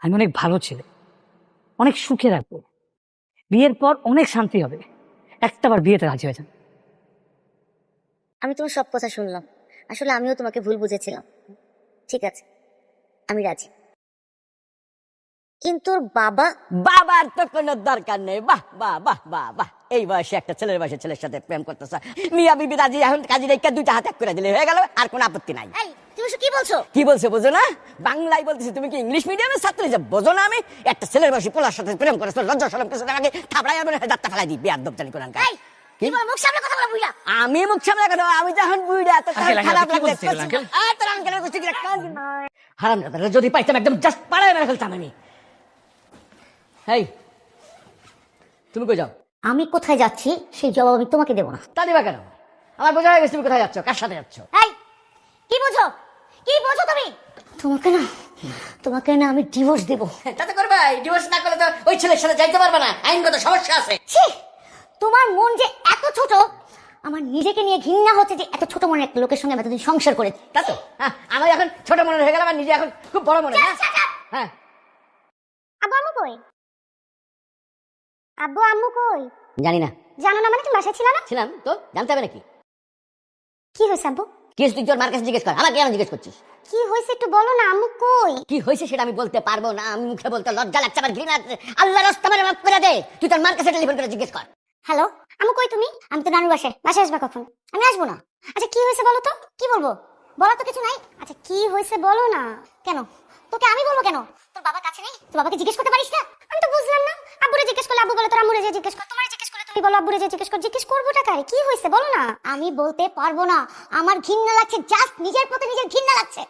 আমি অনেক ভালো ছেলে, অনেক সুখে রাখবো, বিয়ের পর অনেক শান্তি হবে। একটাবার বিয়েতে রাজি হয়ে যান। আমি তোমার সব কথা শুনলাম, আসলে আমিও তোমাকে ভুল বুঝেছিলাম। ঠিক আছে, আমি রাজি। কিন্তু ওর বাবা বাবার তো কোনো দরকার নেই। বাহ বাহ বাহ বাহ বাহ, এই বয়সে একটা ছেলের বয়সে ছেলের সাথে প্রেম করতেছ। মিয়া বিবি রাজি, এখন কাজী রেখা দুইটা হাত এক করে দিলে হয়ে গেল, আর কোনো আপত্তি নাই। এই তুমি কি বলছো? কি বলছো বোঝো না? বাংলায় বলতেছি, তুমি কি ইংলিশ মিডিয়ামের ছাত্রী যে বোঝো না? আমি একটা ছেলের বয়সী পোলার সাথে প্রেম করেছো, লজ্জা শরম কিছু আমাকে থাপড়াই আর দাঁতটা ফেলাই দিই, বেয়াদব জানি কোরআন। এই কি বল, মুখ সামনে কথা বলা বুইড়া। আমি মুখ সামনে কথা, আমি যখন বুইড়া তো খারাপ লাগছে। হারাম দাদা, যদি পাইতাম একদম জাস্ট পাড়ায় মেরে ফেলতাম আমি। এই তুমি কই যাও? আমি কোথায় যাচ্ছি সেই জবাব আমি তোমাকে দেবো না। তা দিবা কেন? আমার বোঝা হয়ে গেছে তুমি কোথায় যাচ্ছ, কার সাথে যাচ্ছ। এই কি বোঝো, কি বোঝো তুমি? তোমাকে না আমি ডিভোর্স দেবো। তাতে করবে, ডিভোর্স না করলে তো ওই ছেলের সাথে যাইতে পারবে না, আইনগত সমস্যা আছে। ছি, তোমার মন যে এত ছোট, আমার নিজেকে নিয়ে ঘৃণা হচ্ছে যে এত ছোট মনের একটা লোকের সঙ্গে আমি এতদিন সংসার করেছি। তা তো আমি এখন ছোট মনে হয়ে গেলাম, আর নিজে এখন খুব বড় মনে। হ্যাঁ, আব্বু আম্মু কই? আব্বু আম্মু কই? জানি না। জানো না মানে? তুমি বাসায় ছিল না? ছিলাম তো, জানতে হবে নাকি? কি হয়েছে আব্বু? কি তুই তোর মার কাছে জিজ্ঞেস কর, আমার কেন জিজ্ঞেস করছিস? কি হয়েছে একটু বলো না। আম্মু কই? কি হয়েছে সেটা আমি বলতে পারবো না, আমি মুখে বলতে লজ্জা লাগছে, আমার ঘৃণা লাগছে। আল্লাহর রাস্তা মানে মাফ করে দে, তুই তোর মার কাছে টেলিফোন করে জিজ্ঞেস কর। হ্যালো আম্মু কই তুমি? আমি তো নানুর বাসায় আসবা কখন? আমি আসবো না। আচ্ছা কি হয়েছে বলো তো? কি বলবো? বলা তো কিছু নাই। আচ্ছা কি হয়েছে বলো না। কেন তোকে আমি বলবো কেন? তোর বাবার কাছে নেই? তোর বাবাকে জিজ্ঞেস করতে পারিস না? আমি তো বুঝলাম না। আব্বুরে জিজ্ঞেস করলে আব্বু বলে তোর আম্মুরে যে জিজ্ঞেস কর, তোমারে জিজ্ঞেস করলে তুমি বলো আব্বুরে যে জিজ্ঞেস কর। জিজ্ঞেস করবো টাকারে, কি হয়েছে বলো না। আমি বলতে পারবো না, আমার ঘৃণা লাগছে, জাস্ট নিজের প্রতি নিজের ঘৃণা লাগছে।